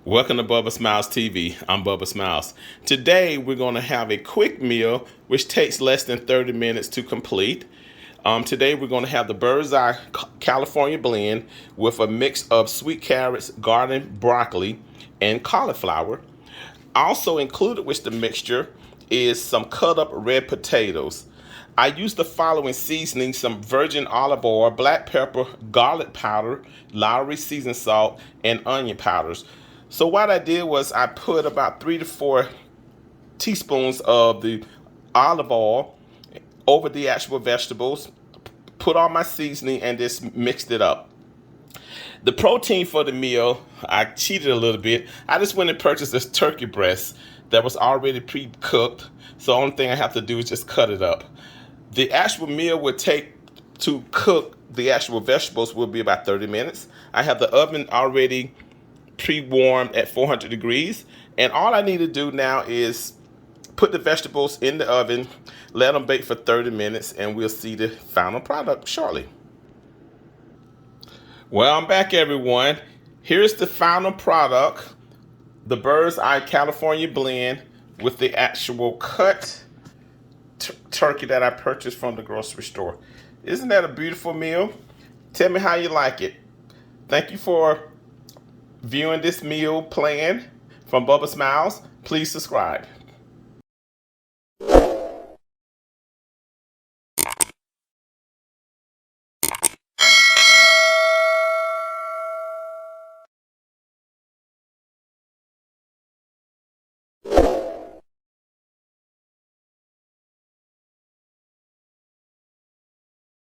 Welcome to Bubba Smiles TV. I'm Bubba Smiles. Today we're going to have a quick meal which takes less than 30 minutes to complete. Today we're going to have the Bird's Eye California blend with a mix of sweet carrots, garden broccoli, and cauliflower. Also included with the mixture is some cut up red potatoes. I used the following seasoning: some virgin olive oil, black pepper, garlic powder, Lowry seasoned salt, and onion powders. So what I did was I put about 3 to 4 teaspoons of the olive oil over the actual vegetables, put all my seasoning, and just mixed it up. The protein for the meal, I cheated a little bit. I just went and purchased this turkey breast that was already pre-cooked. So the only thing I have to do is just cut it up. The actual meal would take to cook the actual vegetables will be about 30 minutes. I have the oven already pre-warmed at 400 degrees. And all I need to do now is put the vegetables in the oven, let them bake for 30 minutes, and we'll see the final product shortly. Well, I'm back, everyone. Here's the final product, the Bird's Eye California blend with the actual cut turkey that I purchased from the grocery store. Isn't that a beautiful meal? Tell me how you like it. Thank you for viewing this meal plan from Bubba Smiles. Please subscribe.